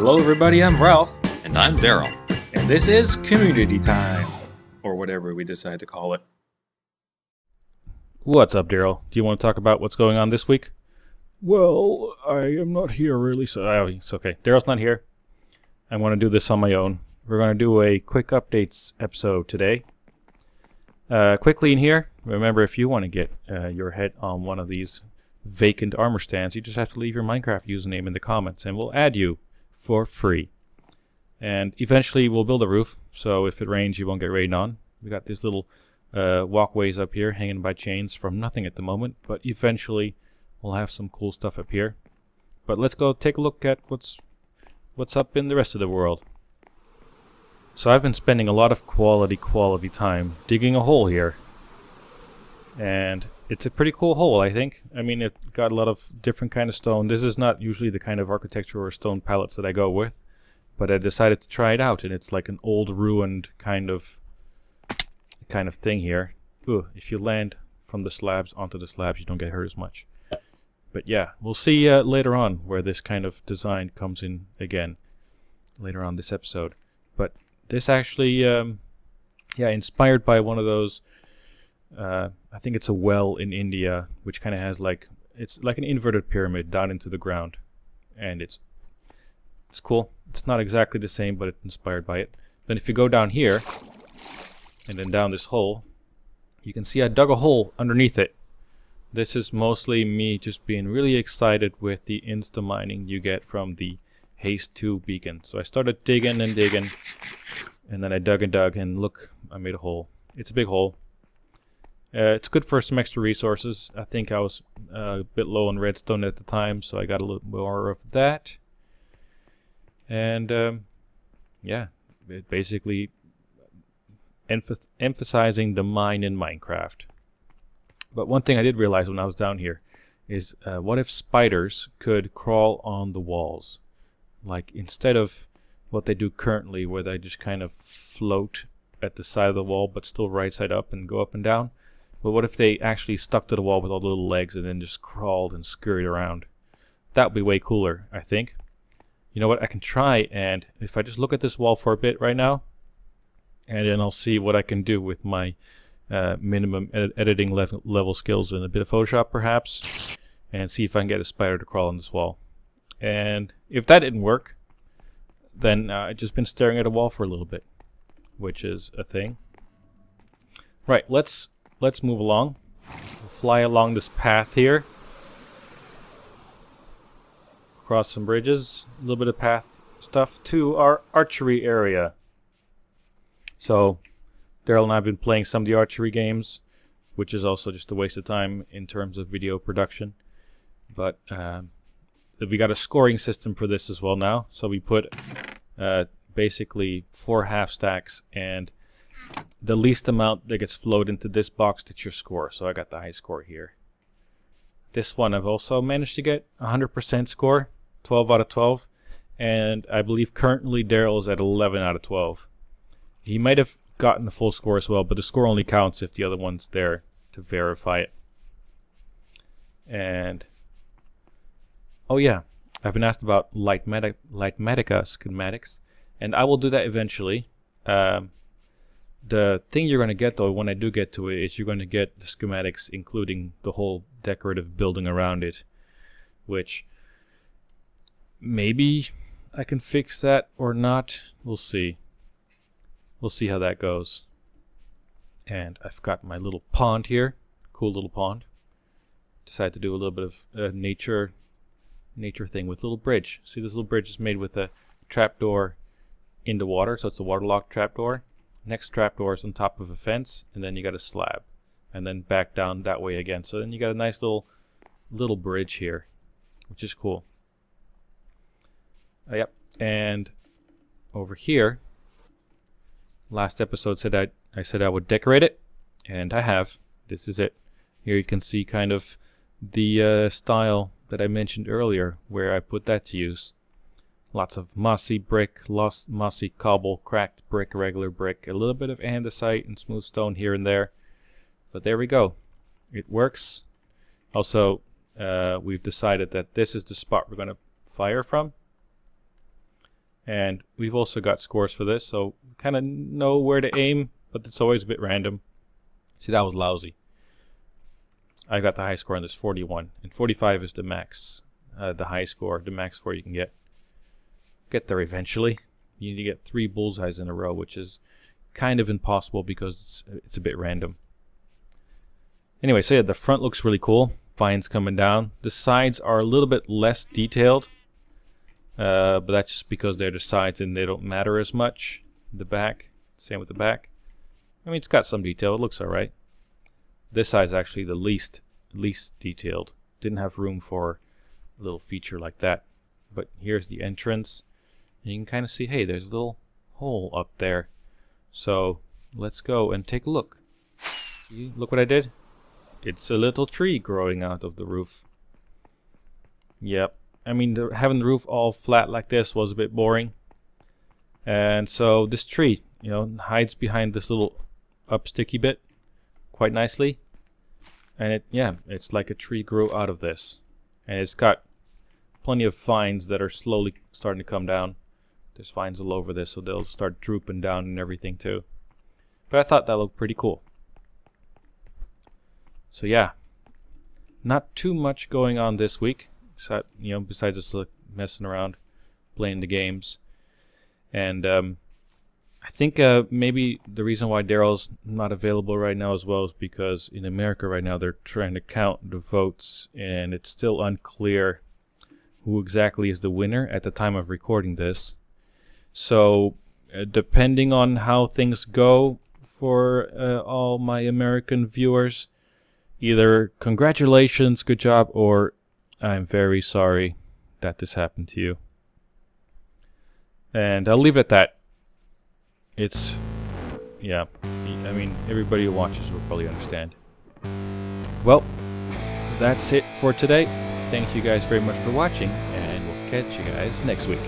Hello everybody, I'm Ralph, And I'm Daryl. and this is Community Time, or whatever we decide to call it. What's up, Daryl? Do you want to talk about what's going on this week? Well, I am not here really, so it's okay. Daryl's not here. I want to do this on my own. We're going to do a quick updates episode today. Quickly in here, remember if you want to get your head on one of these vacant armor stands, you just have to leave your Minecraft username in the comments and we'll add you for free. And eventually we'll build a roof, so if it rains you won't get rained on. We got these little walkways up here hanging by chains from nothing at the moment, but eventually we'll have some cool stuff up here. But let's go take a look at what's up in the rest of the world. So I've been spending a lot of quality time digging a hole here. And it's a pretty cool hole, I think. I mean, it got a lot of different kind of stone. This is not usually the kind of architecture or stone palettes that I go with, but I decided to try it out, and it's like an old ruined kind of thing here. Ooh, if you land from the slabs onto the slabs, you don't get hurt as much. But yeah, we'll see later on where this kind of design comes in again later on this episode. But this actually, inspired by one of those. I think it's a well in India, which kind of has it's like an inverted pyramid down into the ground, and it's cool. It's not exactly the same, but it's inspired by it. Then if you go down here, and then down this hole, you can see I dug a hole underneath it. This is mostly me just being really excited with the insta mining you get from the Haste 2 beacon. So I started digging and digging, and then I dug and dug, and look, I made a hole. It's a big hole. It's good for some extra resources. I think I was a bit low on redstone at the time, so I got a little more of that. And it basically emphasizing the mine in Minecraft. But one thing I did realize when I was down here is what if spiders could crawl on the walls? Like instead of what they do currently, where they just kind of float at the side of the wall but still right side up and go up and down. But what if they actually stuck to the wall with all the little legs and then just crawled and scurried around? That would be way cooler, I think. You know what, I can try, and if I just look at this wall for a bit right now, and then I'll see what I can do with my minimum editing level skills and a bit of Photoshop perhaps, and see if I can get a spider to crawl on this wall. And if that didn't work, then I've just been staring at a wall for a little bit, which is a thing. Right, let's move along. We'll fly along this path here. Cross some bridges, a little bit of path stuff to our archery area. So, Daryl and I have been playing some of the archery games, which is also just a waste of time in terms of video production. But we got a scoring system for this as well now. So we put basically 4 half stacks, and the least amount that gets flowed into this box gets your score. So I got the high score here. This one I've also managed to get 100% score, 12 out of 12. And I believe currently Daryl is at 11 out of 12. He might have gotten the full score as well, but the score only counts if the other one's there to verify it. And oh yeah, I've been asked about Lightmatica schematics, and I will do that eventually. The thing you're going to get, though, when I do get to it, is you're going to get the schematics including the whole decorative building around it, which maybe I can fix that or not. We'll see. We'll see how that goes. And I've got my little pond here. Cool little pond. Decided to do a little bit of nature thing with a little bridge. See, this little bridge is made with a trapdoor in the water, so it's a waterlogged trapdoor. Next trapdoor is on top of a fence, and then you got a slab, and then back down that way again. So then you got a nice little bridge here, which is cool. Yep, and over here, last episode I said I would decorate it, and I have. This is it. Here you can see kind of the style that I mentioned earlier, where I put that to use. Lots of mossy brick, mossy cobble, cracked brick, regular brick, a little bit of andesite and smooth stone here and there. But there we go. It works. Also, we've decided that this is the spot we're going to fire from. And we've also got scores for this, so kind of know where to aim, but it's always a bit random. See, that was lousy. I got the high score on this, 41, and 45 is the max, the high score, the max score you can get. Get there eventually. You need to get 3 bullseyes in a row, which is kind of impossible because it's a bit random. Anyway, so yeah, the front looks really cool. Vines coming down. The sides are a little bit less detailed, but that's just because they're the sides and they don't matter as much. The back, same with the back. I mean, it's got some detail. It looks alright. This side is actually the least detailed. Didn't have room for a little feature like that. But here's the entrance. And you can kind of see, hey, there's a little hole up there. So let's go and take a look. See, look what I did. It's a little tree growing out of the roof. Yep. I mean, having the roof all flat like this was a bit boring. And so this tree, you know, hides behind this little up sticky bit quite nicely. And it's like a tree grew out of this. And it's got plenty of vines that are slowly starting to come down. There's vines all over this, so they'll start drooping down and everything too. But I thought that looked pretty cool. So yeah, not too much going on this week, besides just messing around, playing the games. And I think maybe the reason why Daryl's not available right now as well is because in America right now they're trying to count the votes, and it's still unclear who exactly is the winner at the time of recording this. So depending on how things go for all my American viewers, either congratulations, good job, or I'm very sorry that this happened to you. And I'll leave it at that. It's, yeah, I mean, everybody who watches will probably understand. Well, that's it for today. Thank you guys very much for watching, and we'll catch you guys next week.